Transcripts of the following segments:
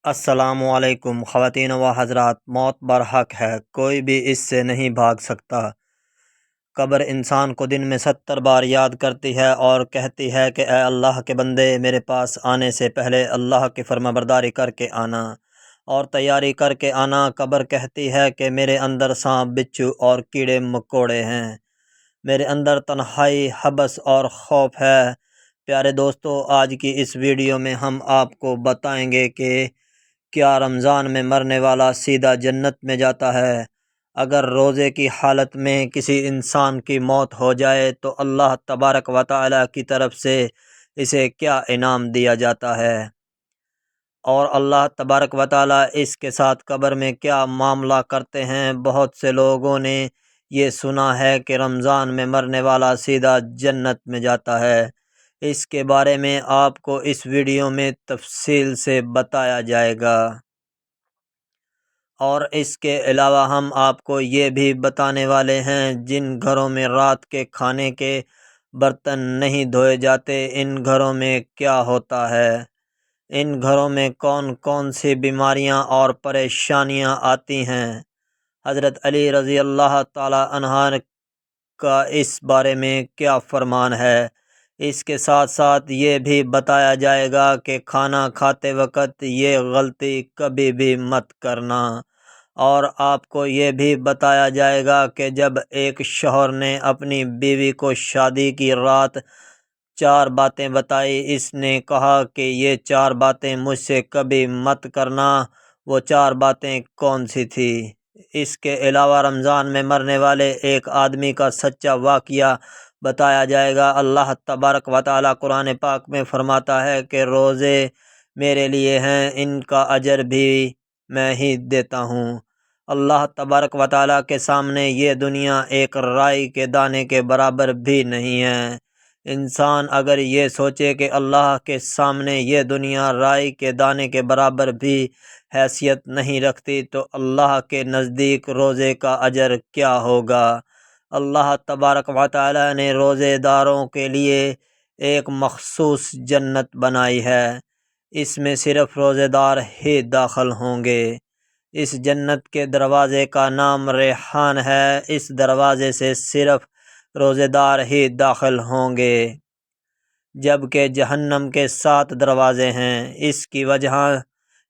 السلام علیکم خواتین و حضرات، موت برحق ہے، کوئی بھی اس سے نہیں بھاگ سکتا۔ قبر انسان کو دن میں 70 بار یاد کرتی ہے اور کہتی ہے کہ اے اللہ کے بندے، میرے پاس آنے سے پہلے اللہ کی فرما برداری کر کے آنا اور تیاری کر کے آنا۔ قبر کہتی ہے کہ میرے اندر سانپ بچھو اور کیڑے مکوڑے ہیں، میرے اندر تنہائی، حبس اور خوف ہے۔ پیارے دوستو، آج کی اس ویڈیو میں ہم آپ کو بتائیں گے کہ کیا رمضان میں مرنے والا سیدھا جنت میں جاتا ہے؟ اگر روزے کی حالت میں کسی انسان کی موت ہو جائے تو اللہ تبارک و تعالی کی طرف سے اسے کیا انعام دیا جاتا ہے، اور اللہ تبارک و تعالی اس کے ساتھ قبر میں کیا معاملہ کرتے ہیں؟ بہت سے لوگوں نے یہ سنا ہے کہ رمضان میں مرنے والا سیدھا جنت میں جاتا ہے۔ اس کے بارے میں آپ کو اس ویڈیو میں تفصیل سے بتایا جائے گا، اور اس کے علاوہ ہم آپ کو یہ بھی بتانے والے ہیں جن گھروں میں رات کے کھانے کے برتن نہیں دھوئے جاتے، ان گھروں میں کیا ہوتا ہے، ان گھروں میں کون کون سی بیماریاں اور پریشانیاں آتی ہیں۔ حضرت علی رضی اللہ تعالی عنہ کا اس بارے میں کیا فرمان ہے۔ اس کے ساتھ ساتھ یہ بھی بتایا جائے گا کہ کھانا کھاتے وقت یہ غلطی کبھی بھی مت کرنا، اور آپ کو یہ بھی بتایا جائے گا کہ جب ایک شوہر نے اپنی بیوی کو شادی کی رات 4 باتیں بتائی، اس نے کہا کہ یہ 4 باتیں مجھ سے کبھی مت کرنا۔ وہ 4 باتیں کون سی تھی؟ اس کے علاوہ رمضان میں مرنے والے ایک آدمی کا سچا واقعہ بتایا جائے گا۔ اللہ تبارک و تعالی قرآن پاک میں فرماتا ہے کہ روزے میرے لیے ہیں، ان کا اجر بھی میں ہی دیتا ہوں۔ اللہ تبارک و تعالی کے سامنے یہ دنیا ایک رائی کے دانے کے برابر بھی نہیں ہے۔ انسان اگر یہ سوچے کہ اللہ کے سامنے یہ دنیا رائی کے دانے کے برابر بھی حیثیت نہیں رکھتی تو اللہ کے نزدیک روزے کا اجر کیا ہوگا؟ اللہ تبارک و تعالی نے روزے داروں کے لیے ایک مخصوص جنت بنائی ہے، اس میں صرف روزے دار ہی داخل ہوں گے۔ اس جنت کے دروازے کا نام ریحان ہے، اس دروازے سے صرف روزے دار ہی داخل ہوں گے، جبکہ جہنم کے 7 دروازے ہیں۔ اس کی وجہ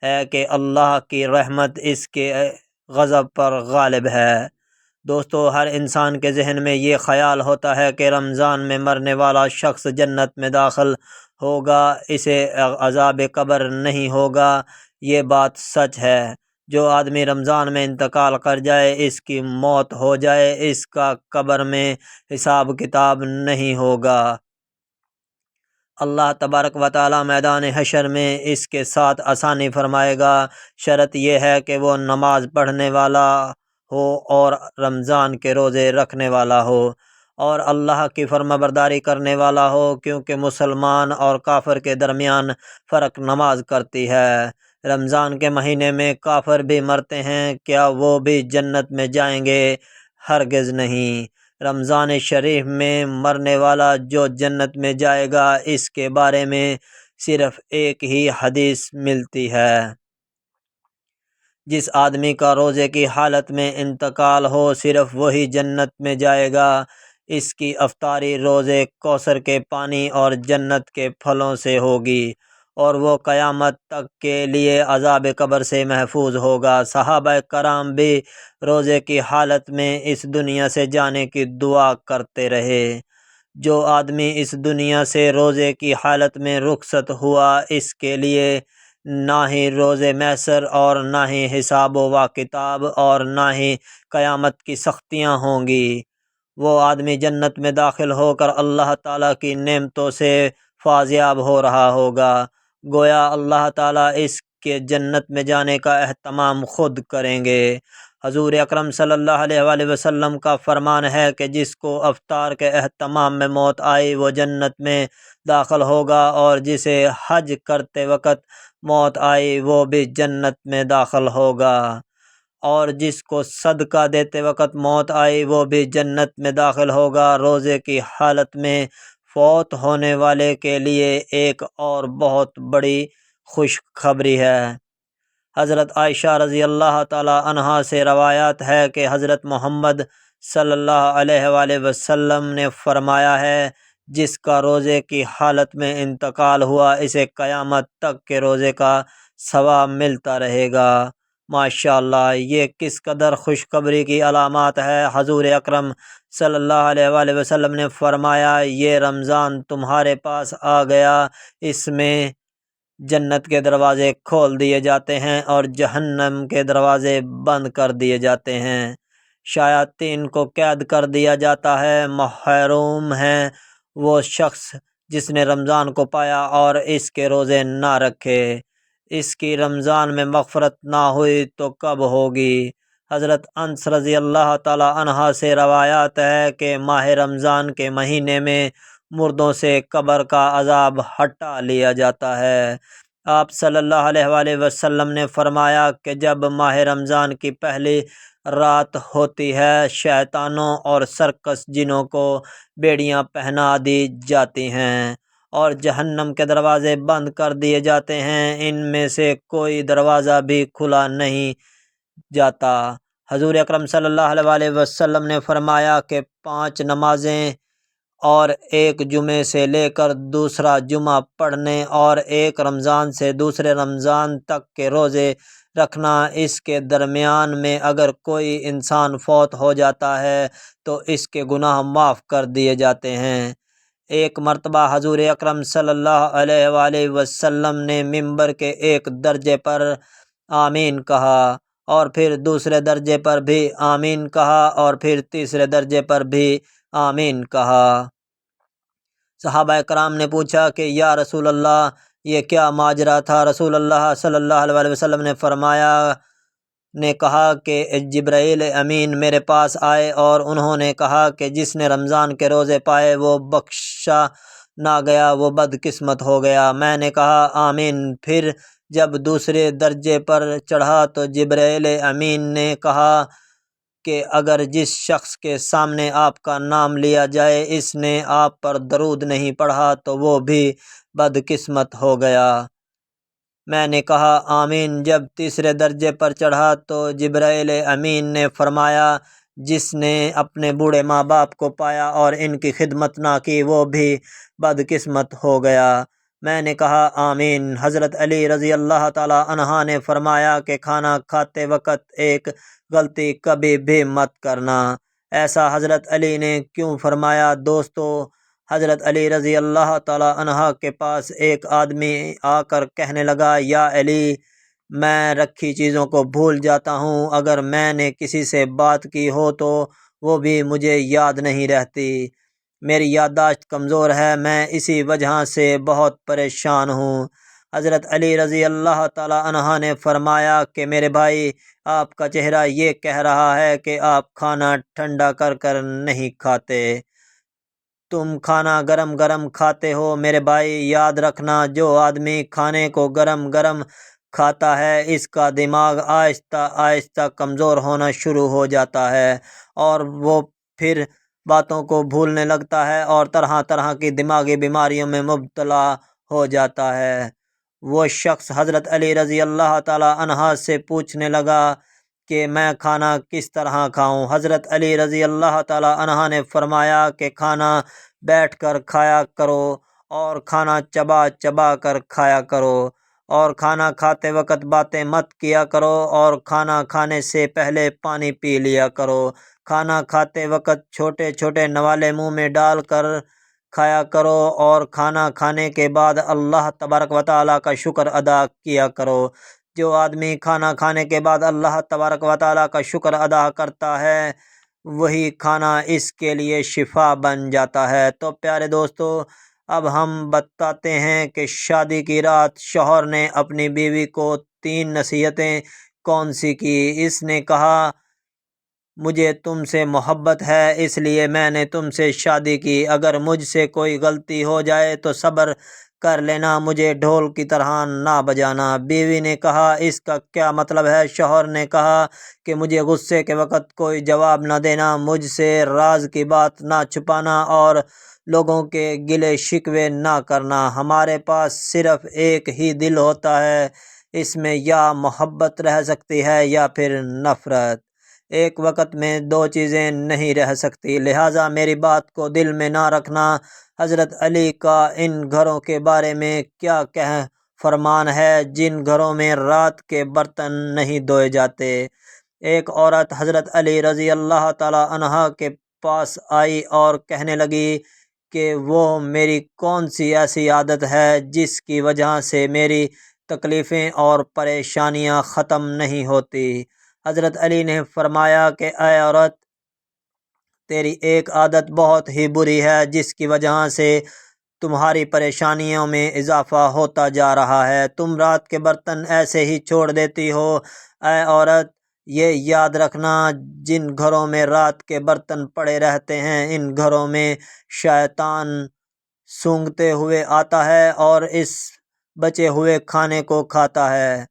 ہے کہ اللہ کی رحمت اس کے غضب پر غالب ہے۔ دوستو، ہر انسان کے ذہن میں یہ خیال ہوتا ہے کہ رمضان میں مرنے والا شخص جنت میں داخل ہوگا، اسے عذاب قبر نہیں ہوگا۔ یہ بات سچ ہے۔ جو آدمی رمضان میں انتقال کر جائے، اس کی موت ہو جائے، اس کا قبر میں حساب کتاب نہیں ہوگا۔ اللہ تبارک و تعالی میدان حشر میں اس کے ساتھ آسانی فرمائے گا۔ شرط یہ ہے کہ وہ نماز پڑھنے والا ہو اور رمضان کے روزے رکھنے والا ہو اور اللہ کی فرما برداری کرنے والا ہو، کیونکہ مسلمان اور کافر کے درمیان فرق نماز کرتی ہے۔ رمضان کے مہینے میں کافر بھی مرتے ہیں، کیا وہ بھی جنت میں جائیں گے؟ ہرگز نہیں۔ رمضان شریف میں مرنے والا جو جنت میں جائے گا، اس کے بارے میں صرف ایک ہی حدیث ملتی ہے۔ جس آدمی کا روزے کی حالت میں انتقال ہو، صرف وہی جنت میں جائے گا۔ اس کی افطاری روزے کوثر کے پانی اور جنت کے پھلوں سے ہوگی، اور وہ قیامت تک کے لیے عذاب قبر سے محفوظ ہوگا۔ صحابہ کرام بھی روزے کی حالت میں اس دنیا سے جانے کی دعا کرتے رہے۔ جو آدمی اس دنیا سے روزے کی حالت میں رخصت ہوا، اس کے لیے نہ ہی روزے میسر اور نہ ہی حساب و کتاب اور نہ ہی قیامت کی سختیاں ہوں گی۔ وہ آدمی جنت میں داخل ہو کر اللہ تعالیٰ کی نعمتوں سے فائزیاب ہو رہا ہوگا، گویا اللہ تعالیٰ اس کے جنت میں جانے کا اہتمام خود کریں گے۔ حضور اکرم صلی اللہ علیہ وآلہ وسلم کا فرمان ہے کہ جس کو افطار کے اہتمام میں موت آئی وہ جنت میں داخل ہوگا، اور جسے حج کرتے وقت موت آئی وہ بھی جنت میں داخل ہوگا، اور جس کو صدقہ دیتے وقت موت آئی وہ بھی جنت میں داخل ہوگا۔ روزے کی حالت میں فوت ہونے والے کے لیے ایک اور بہت بڑی خوشخبری ہے۔ حضرت عائشہ رضی اللہ تعالی عنہا سے روایات ہے کہ حضرت محمد صلی اللہ علیہ وآلہ وسلم نے فرمایا ہے، جس کا روزے کی حالت میں انتقال ہوا اسے قیامت تک کے روزے کا ثواب ملتا رہے گا۔ ماشاء اللہ، یہ کس قدر خوشخبری کی علامات ہے۔ حضور اکرم صلی اللہ علیہ وآلہ وسلم نے فرمایا، یہ رمضان تمہارے پاس آ گیا، اس میں جنت کے دروازے کھول دیے جاتے ہیں اور جہنم کے دروازے بند کر دیے جاتے ہیں، شیاطین کو قید کر دیا جاتا ہے۔ محروم ہے وہ شخص جس نے رمضان کو پایا اور اس کے روزے نہ رکھے، اس کی رمضان میں مغفرت نہ ہوئی تو کب ہوگی۔ حضرت انس رضی اللہ تعالی عنہ سے روایات ہے کہ ماہ رمضان کے مہینے میں مردوں سے قبر کا عذاب ہٹا لیا جاتا ہے۔ آپ صلی اللہ علیہ وآلہ وسلم نے فرمایا کہ جب ماہ رمضان کی پہلی رات ہوتی ہے، شیطانوں اور سرکس جنوں کو بیڑیاں پہنا دی جاتی ہیں اور جہنم کے دروازے بند کر دیے جاتے ہیں، ان میں سے کوئی دروازہ بھی کھلا نہیں جاتا۔ حضور اکرم صلی اللہ علیہ وآلہ وسلم نے فرمایا کہ 5 نمازیں اور ایک جمعے سے لے کر دوسرا جمعہ پڑھنے اور ایک رمضان سے دوسرے رمضان تک کے روزے رکھنا، اس کے درمیان میں اگر کوئی انسان فوت ہو جاتا ہے تو اس کے گناہ معاف کر دیے جاتے ہیں۔ ایک مرتبہ حضور اکرم صلی اللہ علیہ وآلہ وسلم نے منبر کے ایک درجے پر آمین کہا اور پھر دوسرے درجے پر بھی آمین کہا اور پھر تیسرے درجے پر بھی آمین کہا۔ صحابہ کرام نے پوچھا کہ یا رسول اللہ، یہ کیا ماجرا تھا؟ رسول اللہ صلی اللہ علیہ وآلہ وسلم نے کہا کہ جبرائیل امین میرے پاس آئے اور انہوں نے کہا کہ جس نے رمضان کے روزے پائے وہ بخشا نہ گیا، وہ بدقسمت ہو گیا۔ میں نے کہا آمین۔ پھر جب دوسرے درجے پر چڑھا تو جبرائیل امین نے کہا کہ اگر جس شخص کے سامنے آپ کا نام لیا جائے اس نے آپ پر درود نہیں پڑھا تو وہ بھی بدقسمت ہو گیا۔ میں نے کہا آمین۔ جب تیسرے درجے پر چڑھا تو جبرائیل امین نے فرمایا جس نے اپنے بوڑھے ماں باپ کو پایا اور ان کی خدمت نہ کی وہ بھی بدقسمت ہو گیا۔ میں نے کہا آمین۔ حضرت علی رضی اللہ تعالی عنہ نے فرمایا کہ کھانا کھاتے وقت ایک غلطی کبھی بھی مت کرنا۔ ایسا حضرت علی نے کیوں فرمایا؟ دوستو، حضرت علی رضی اللہ تعالی عنہ کے پاس ایک آدمی آ کر کہنے لگا، یا علی، میں رکھی چیزوں کو بھول جاتا ہوں، اگر میں نے کسی سے بات کی ہو تو وہ بھی مجھے یاد نہیں رہتی، میری یادداشت کمزور ہے، میں اسی وجہ سے بہت پریشان ہوں۔ حضرت علی رضی اللہ تعالی عنہ نے فرمایا کہ میرے بھائی، آپ کا چہرہ یہ کہہ رہا ہے کہ آپ کھانا ٹھنڈا کر کر نہیں کھاتے، تم کھانا گرم گرم کھاتے ہو۔ میرے بھائی یاد رکھنا، جو آدمی کھانے کو گرم گرم کھاتا ہے اس کا دماغ آہستہ آہستہ کمزور ہونا شروع ہو جاتا ہے اور وہ پھر باتوں کو بھولنے لگتا ہے اور طرح طرح کی دماغی بیماریوں میں مبتلا ہو جاتا ہے۔ وہ شخص حضرت علی رضی اللہ تعالی عنہ سے پوچھنے لگا کہ میں کھانا کس طرح کھاؤں؟ حضرت علی رضی اللہ تعالی عنہ نے فرمایا کہ کھانا بیٹھ کر کھایا کرو اور کھانا چبا چبا کر کھایا کرو اور کھانا کھاتے وقت باتیں مت کیا کرو اور کھانا کھانے سے پہلے پانی پی لیا کرو۔ کھانا کھاتے وقت چھوٹے چھوٹے نوالے منہ میں ڈال کر کھایا کرو اور کھانا کھانے کے بعد اللہ تبارک و تعالیٰ کا شکر ادا کیا کرو۔ جو آدمی کھانا کھانے کے بعد اللہ تبارک و تعالیٰ کا شکر ادا کرتا ہے وہی کھانا اس کے لیے شفا بن جاتا ہے۔ تو پیارے دوستو، اب ہم بتاتے ہیں کہ شادی کی رات شوہر نے اپنی بیوی کو 3 نصیحتیں کون سی کی۔ اس نے کہا، مجھے تم سے محبت ہے اس لیے میں نے تم سے شادی کی، اگر مجھ سے کوئی غلطی ہو جائے تو صبر کر لینا، مجھے ڈھول کی طرح نہ بجانا۔ بیوی نے کہا، اس کا کیا مطلب ہے؟ شوہر نے کہا کہ مجھے غصے کے وقت کوئی جواب نہ دینا، مجھ سے راز کی بات نہ چھپانا اور لوگوں کے گلے شکوے نہ کرنا۔ ہمارے پاس صرف ایک ہی دل ہوتا ہے، اس میں یا محبت رہ سکتی ہے یا پھر نفرت۔ ایک وقت میں دو چیزیں نہیں رہ سکتی، لہٰذا میری بات کو دل میں نہ رکھنا۔ حضرت علی کا ان گھروں کے بارے میں کیا فرمان ہے جن گھروں میں رات کے برتن نہیں دھوئے جاتے۔ ایک عورت حضرت علی رضی اللہ تعالی عنہ کے پاس آئی اور کہنے لگی کہ وہ میری کون سی ایسی عادت ہے جس کی وجہ سے میری تکلیفیں اور پریشانیاں ختم نہیں ہوتی۔ حضرت علی نے فرمایا کہ اے عورت، تیری ایک عادت بہت ہی بری ہے جس کی وجہ سے تمہاری پریشانیوں میں اضافہ ہوتا جا رہا ہے۔ تم رات کے برتن ایسے ہی چھوڑ دیتی ہو۔ اے عورت، یہ یاد رکھنا، جن گھروں میں رات کے برتن پڑے رہتے ہیں ان گھروں میں شیطان سونگھتے ہوئے آتا ہے اور اس بچے ہوئے کھانے کو کھاتا ہے۔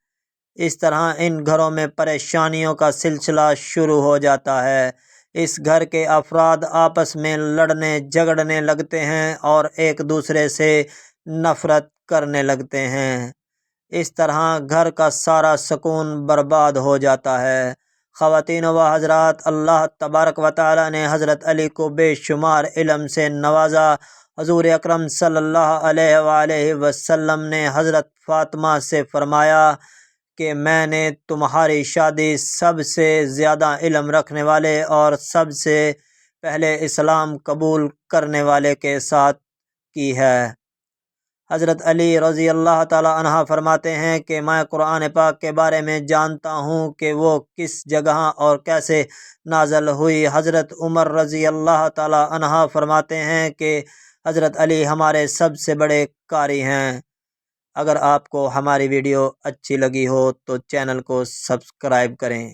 اس طرح ان گھروں میں پریشانیوں کا سلسلہ شروع ہو جاتا ہے۔ اس گھر کے افراد آپس میں لڑنے جھگڑنے لگتے ہیں اور ایک دوسرے سے نفرت کرنے لگتے ہیں۔ اس طرح گھر کا سارا سکون برباد ہو جاتا ہے۔ خواتین و حضرات، اللہ تبارک و تعالی نے حضرت علی کو بے شمار علم سے نوازا۔ حضور اکرم صلی اللہ علیہ وآلہ وسلم نے حضرت فاطمہ سے فرمایا کہ میں نے تمہاری شادی سب سے زیادہ علم رکھنے والے اور سب سے پہلے اسلام قبول کرنے والے کے ساتھ کی ہے۔ حضرت علی رضی اللہ تعالی عنہ فرماتے ہیں کہ میں قرآن پاک کے بارے میں جانتا ہوں کہ وہ کس جگہ اور کیسے نازل ہوئی۔ حضرت عمر رضی اللہ تعالی عنہ فرماتے ہیں کہ حضرت علی ہمارے سب سے بڑے قاری ہیں۔ اگر آپ کو ہماری ویڈیو اچھی لگی ہو تو چینل کو سبسکرائب کریں۔